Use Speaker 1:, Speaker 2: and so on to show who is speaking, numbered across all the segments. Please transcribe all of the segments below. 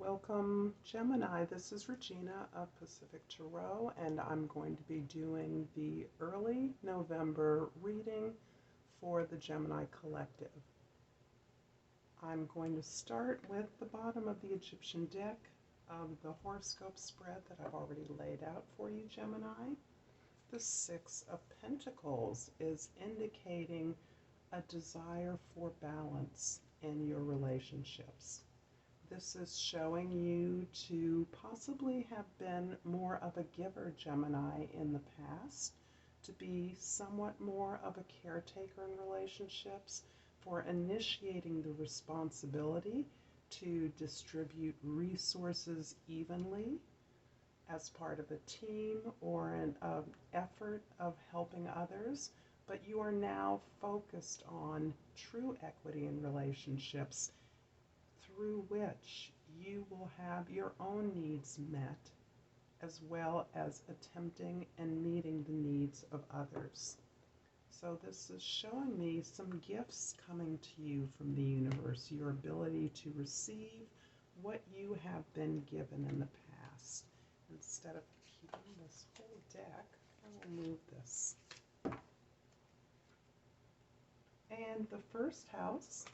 Speaker 1: Welcome, Gemini. This is Regina of Pacific Tarot, and I'm going to be doing the early November reading for the Gemini Collective. I'm going to start with the bottom of the Egyptian deck of the horoscope spread that I've already laid out for you, Gemini. The Six of Pentacles is indicating a desire for balance in your relationships. This is showing you to possibly have been more of a giver, Gemini, in the past, to be somewhat more of a caretaker in relationships, for initiating the responsibility to distribute resources evenly as part of a team or an effort of helping others. But you are now focused on true equity in relationships, through which you will have your own needs met, as well as attempting and meeting the needs of others. So this is showing me some gifts coming to you from the universe, your ability to receive what you have been given in the past. Instead of keeping this whole deck, I will move this. And the first house,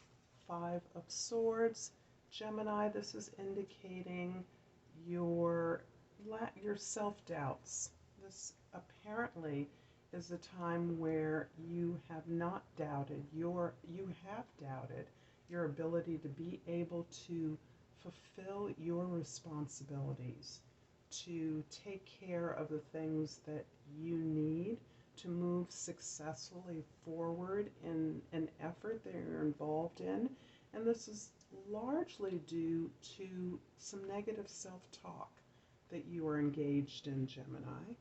Speaker 1: Five of Swords. Gemini, this is indicating your self-doubts. This apparently is a time where you have not doubted you have doubted your ability to be able to fulfill your responsibilities, to take care of the things that you need to move successfully forward in an effort that you're involved in. And this is largely due to some negative self-talk that you are engaged in, Gemini.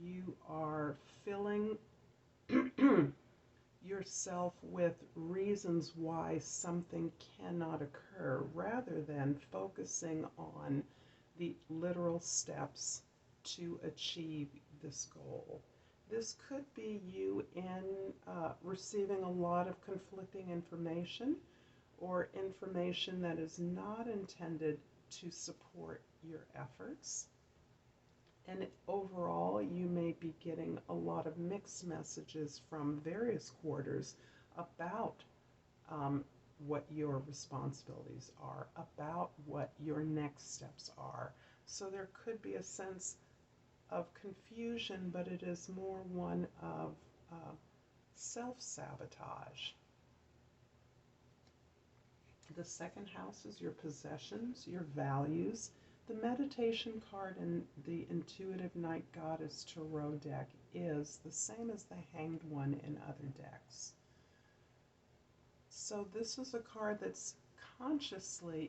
Speaker 1: You are filling yourself with reasons why something cannot occur, rather than focusing on the literal steps to achieve this goal. This could be you in receiving a lot of conflicting information, or information that is not intended to support your efforts. And overall, you may be getting a lot of mixed messages from various quarters about what your responsibilities are, about what your next steps are. So there could be a sense of confusion, but it is more one of self-sabotage. The second house is your possessions, your values. The meditation card in the Intuitive Night Goddess Tarot deck is the same as the Hanged one in other decks. So this is a card that's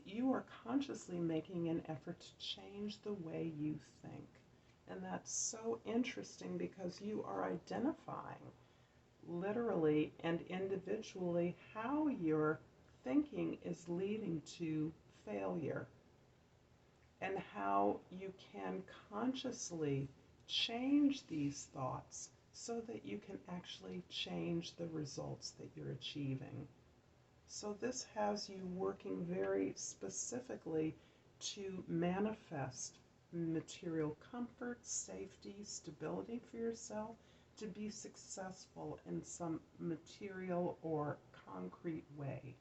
Speaker 1: you are consciously making an effort to change the way you think. And that's so interesting because you are identifying literally and individually how you're thinking is leading to failure, and how you can consciously change these thoughts so that you can actually change the results that you're achieving. So this has you working very specifically to manifest material comfort, safety, stability for yourself, to be successful in some material or concrete way.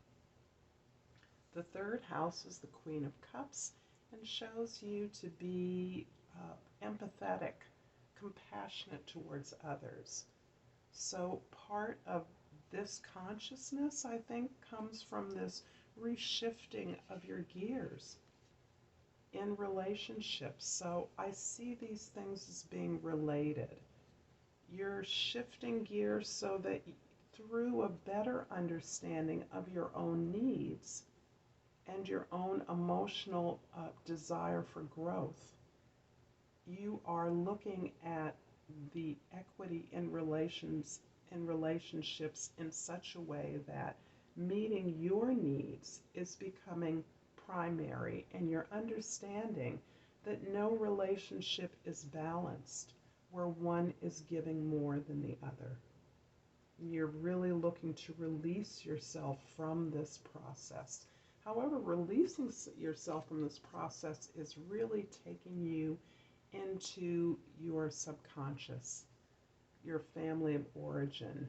Speaker 1: The third house is the Queen of Cups and shows you to be empathetic, compassionate towards others. So part of this consciousness, I think, comes from this reshifting of your gears in relationships. So I see these things as being related. You're shifting gears so that through a better understanding of your own needs and your own emotional desire for growth, you are looking at the equity in relationships in such a way that meeting your needs is becoming primary, and you're understanding that no relationship is balanced where one is giving more than the other. You're really looking to release yourself from this process. However, releasing yourself from this process is really taking you into your subconscious, your family of origin,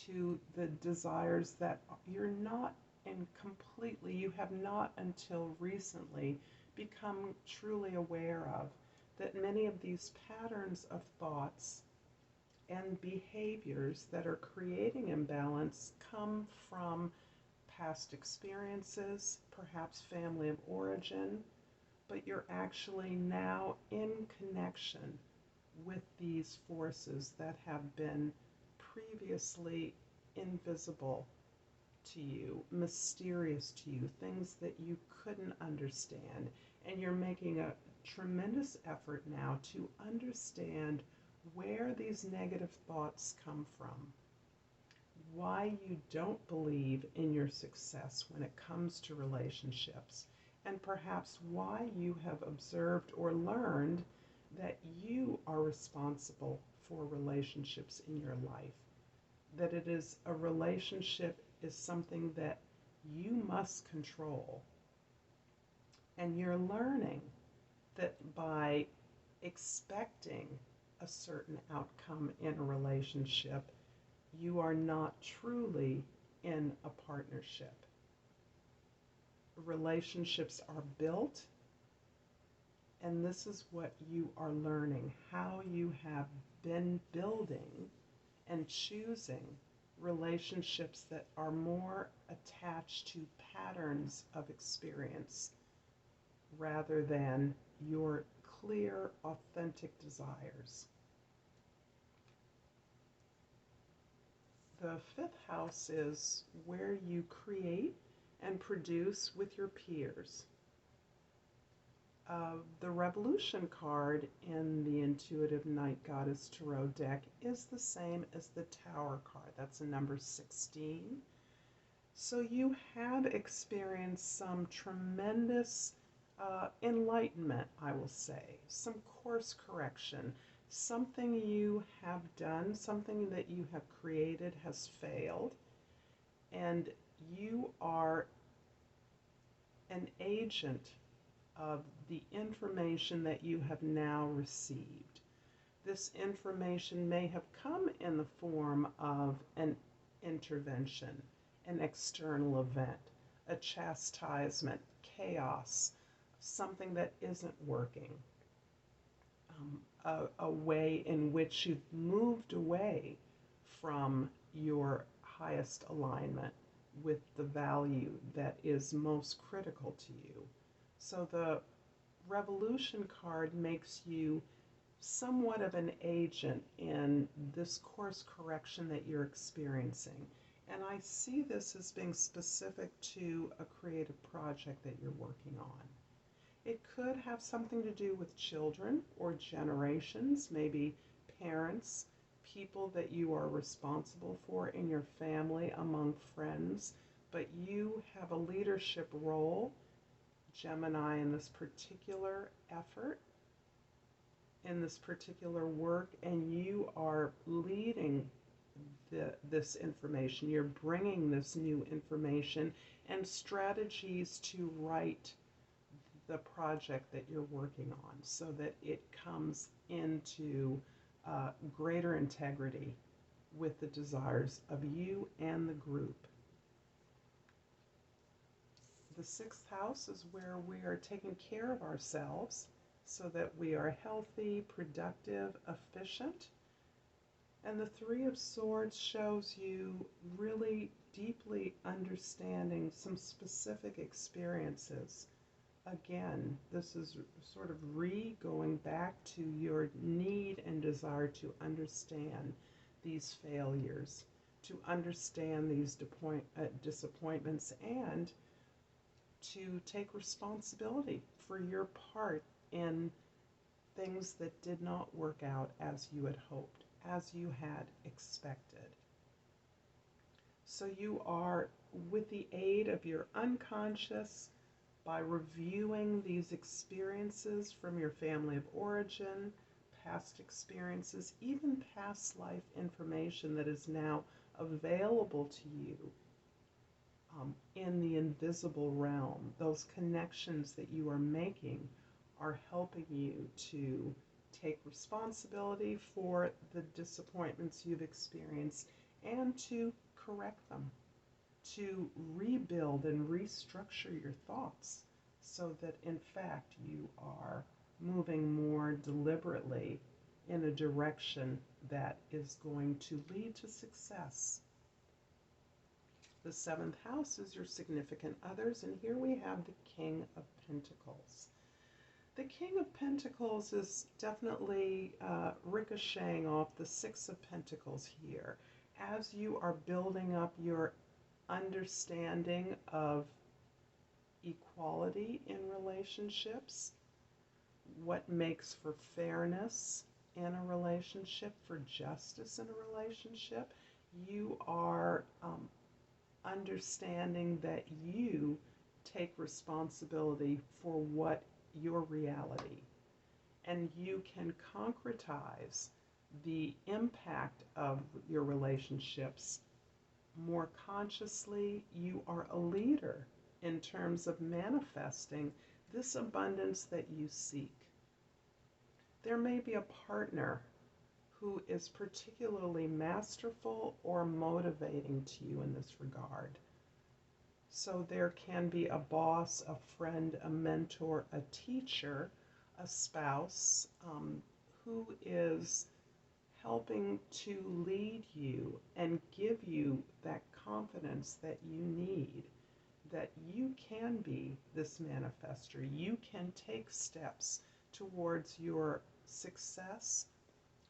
Speaker 1: to the desires that you're not in completely, you have not until recently become truly aware of. That many of these patterns of thoughts and behaviors that are creating imbalance come from past experiences, perhaps family of origin, but you're actually now in connection with these forces that have been previously invisible to you, mysterious to you, things that you couldn't understand. And you're making a tremendous effort now to understand where these negative thoughts come from, why you don't believe in your success when it comes to relationships, and perhaps why you have observed or learned that you are responsible for relationships in your life, that it is a relationship is something that you must control. And you're learning that by expecting a certain outcome in a relationship, you are not truly in a partnership. Relationships are built, and this is what you are learning, how you have been building and choosing relationships that are more attached to patterns of experience rather than your clear, authentic desires. The fifth house is where you create and produce with your peers. The Revolution card in the Intuitive Night Goddess Tarot deck is the same as the Tower card. That's a number 16. So you have experienced some tremendous enlightenment, I will say, some course correction. Something you have done, something that you have created has failed, and you are an agent of the information that you have now received. This information may have come in the form of an intervention, an external event, a chastisement, chaos, something that isn't working, a way in which you've moved away from your highest alignment with the value that is most critical to you. So the Revolution card makes you somewhat of an agent in this course correction that you're experiencing. And I see this as being specific to a creative project that you're working on. It could have something to do with children or generations, maybe parents, people that you are responsible for in your family, among friends, but you have a leadership role, Gemini, in this particular effort, in this particular work, and you are leading this information. You're bringing this new information and strategies to write the project that you're working on so that it comes into greater integrity with the desires of you and the group. The sixth house is where we are taking care of ourselves so that we are healthy, productive, efficient. And the Three of Swords shows you really deeply understanding some specific experiences. Again, this is sort of going back to your need and desire to understand these failures, to understand these disappointments, and to take responsibility for your part in things that did not work out as you had hoped, as you had expected. So you are, with the aid of your unconscious, by reviewing these experiences from your family of origin, past experiences, even past life information that is now available to you, in the invisible realm. Those connections that you are making are helping you to take responsibility for the disappointments you've experienced and to correct them, to rebuild and restructure your thoughts so that in fact you are moving more deliberately in a direction that is going to lead to success. The seventh house is your significant others, and here we have the King of Pentacles. The King of Pentacles is definitely ricocheting off the Six of Pentacles here. As you are building up your understanding of equality in relationships, what makes for fairness in a relationship, for justice in a relationship, you are understanding that you take responsibility for what your reality, and you can concretize the impact of your relationships more consciously. You are a leader in terms of manifesting this abundance that you seek. There may be a partner who is particularly masterful or motivating to you in this regard. So there can be a boss, a friend, a mentor, a teacher, a spouse who is helping to lead you and give you that confidence that you need, that you can be this manifester. You can take steps towards your success,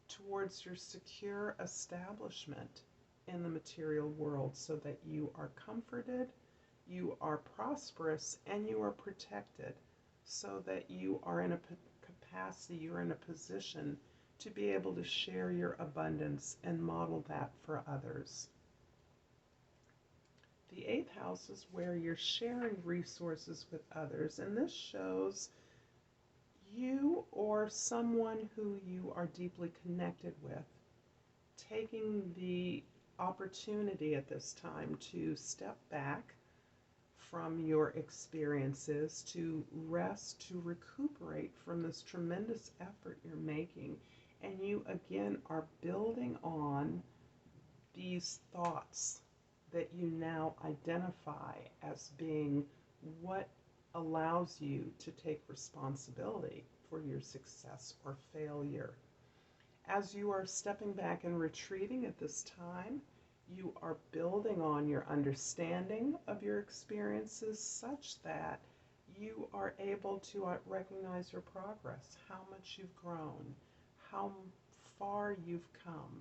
Speaker 1: towards your secure establishment in the material world, so that you are comforted, you are prosperous, and you are protected, so that you are in a capacity, you're in a position to be able to share your abundance and model that for others. The eighth house is where you're sharing resources with others, and this shows you or someone who you are deeply connected with taking the opportunity at this time to step back from your experiences, to rest, to recuperate from this tremendous effort you're making. And you again are building on these thoughts that you now identify as being what allows you to take responsibility for your success or failure. As you are stepping back and retreating at this time, you are building on your understanding of your experiences such that you are able to recognize your progress, how much you've grown, how far you've come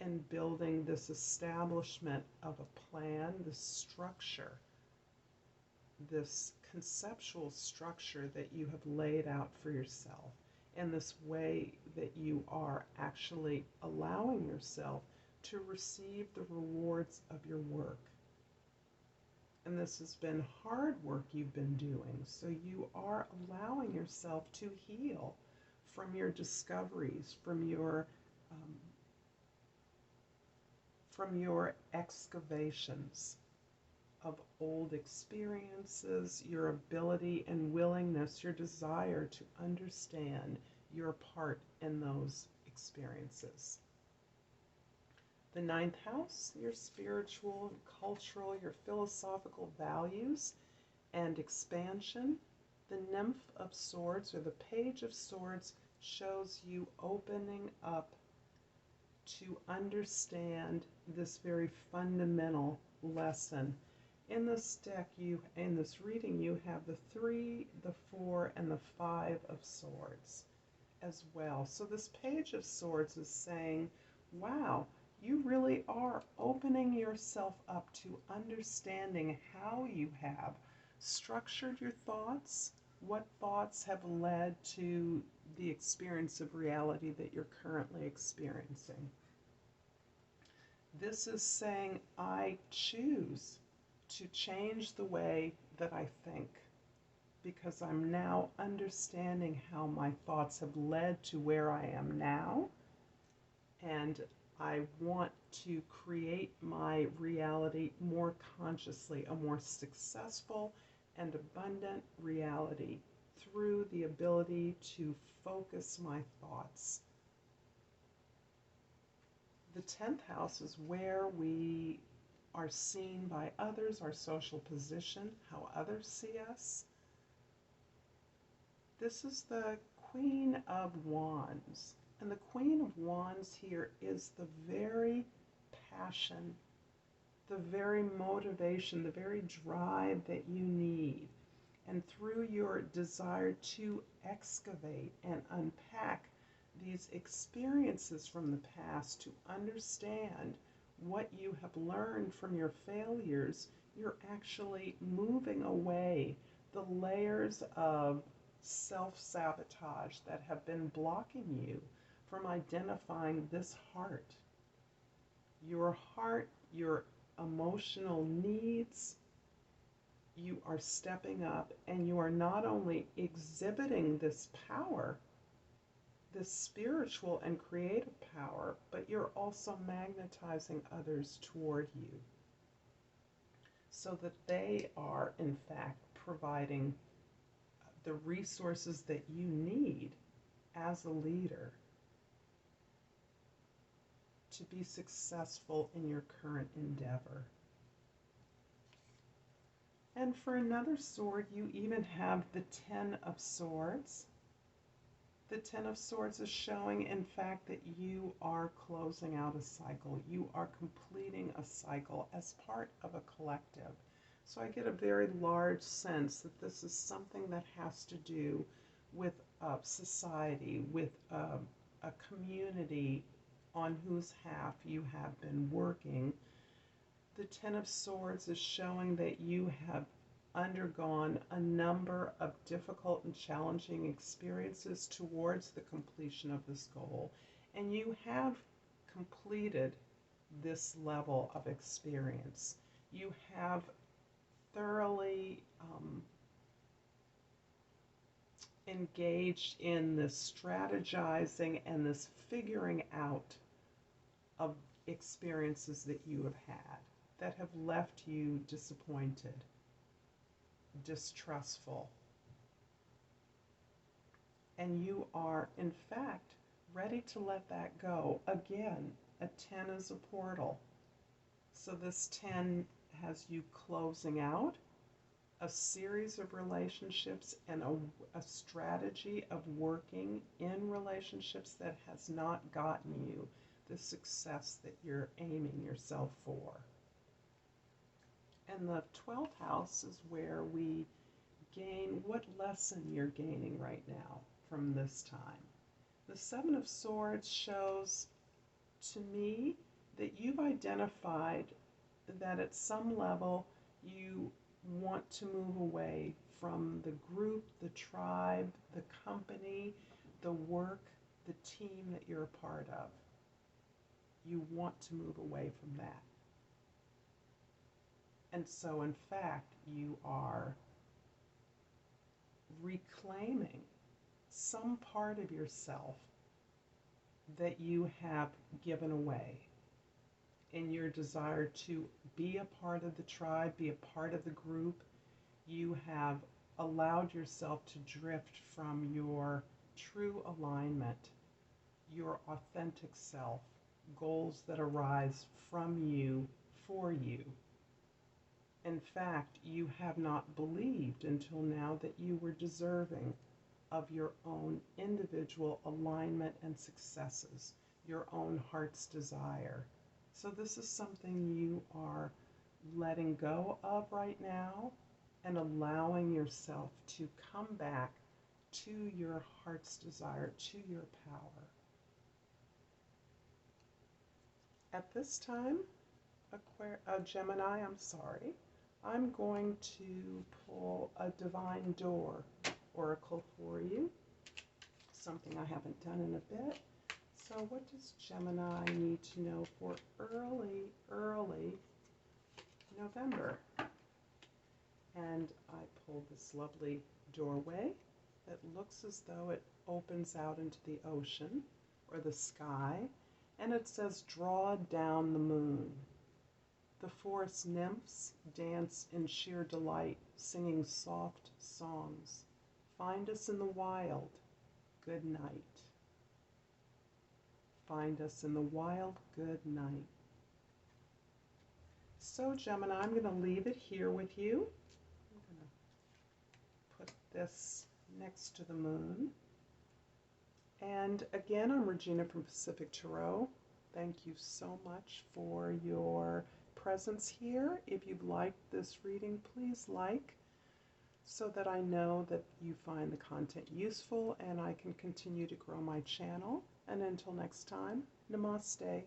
Speaker 1: in building this establishment of a plan, this structure, this conceptual structure that you have laid out for yourself, in this way that you are actually allowing yourself to receive the rewards of your work. And this has been hard work you've been doing, so you are allowing yourself to heal from your discoveries, from your excavations of old experiences, your ability and willingness, your desire to understand your part in those experiences. The ninth house, your spiritual, cultural, your philosophical values and expansion. The Nymph of Swords, or the Page of Swords, shows you opening up to understand this very fundamental lesson. In this deck, in this reading, you have the 3, the 4, and the 5 of Swords as well. So this Page of Swords is saying, wow, you really are opening yourself up to understanding how you have structured your thoughts, what thoughts have led to the experience of reality that you're currently experiencing. This is saying, I choose to change the way that I think, because I'm now understanding how my thoughts have led to where I am now, and I want to create my reality more consciously, a more successful and abundant reality through the ability to focus my thoughts. The 10th house is where we are seen by others, our social position, how others see us. This is the Queen of Wands. And the Queen of Wands here is the very passion, the very motivation, the very drive that you need. And through your desire to excavate and unpack these experiences from the past, to understand what you have learned from your failures, you're actually moving away the layers of self-sabotage that have been blocking you from identifying this heart, your emotional needs. You are stepping up, and you are not only exhibiting this power, this spiritual and creative power, but you're also magnetizing others toward you so that they are, in fact, providing the resources that you need as a leader to be successful in your current endeavor. And for another sword, you even have the 10 of Swords. The 10 of Swords is showing, in fact, that you are closing out a cycle. You are completing a cycle as part of a collective. So I get a very large sense that this is something that has to do with society, with a community on whose half you have been working. The 10 of Swords is showing that you have undergone a number of difficult and challenging experiences towards the completion of this goal, and you have completed this level of experience. You have thoroughly engaged in this strategizing and this figuring out of experiences that you have had that have left you disappointed, distrustful. And you are, in fact, ready to let that go. Again, a 10 is a portal. So this 10 has you closing out a series of relationships and a strategy of working in relationships that has not gotten you the success that you're aiming yourself for. And the 12th house is where we gain what lesson you're gaining right now from this time. The 7 of Swords shows to me that you've identified that at some level you want to move away from the group, the tribe, the company, the work, the team that you're a part of. You want to move away from that. And so, in fact, you are reclaiming some part of yourself that you have given away in your desire to be a part of the tribe, be a part of the group. You have allowed yourself to drift from your true alignment, your authentic self, goals that arise from you, for you. In fact, you have not believed until now that you were deserving of your own individual alignment and successes, your own heart's desire. So this is something you are letting go of right now and allowing yourself to come back to your heart's desire, to your power. At this time, Gemini, I'm going to pull a divine door oracle for you, something I haven't done in a bit. So what does Gemini need to know for early November? And I pulled this lovely doorway that looks as though it opens out into the ocean or the sky. And it says, draw down the moon. The forest nymphs dance in sheer delight, singing soft songs. Find us in the wild. Good night. Find us in the wild. Good night. So Gemini, I'm going to leave it here with you. I'm going to put this next to the moon. And again, I'm Regina from Pacific Tarot. Thank you so much for your presence here. If you've liked this reading, please like, so that I know that you find the content useful and I can continue to grow my channel. And until next time, Namaste.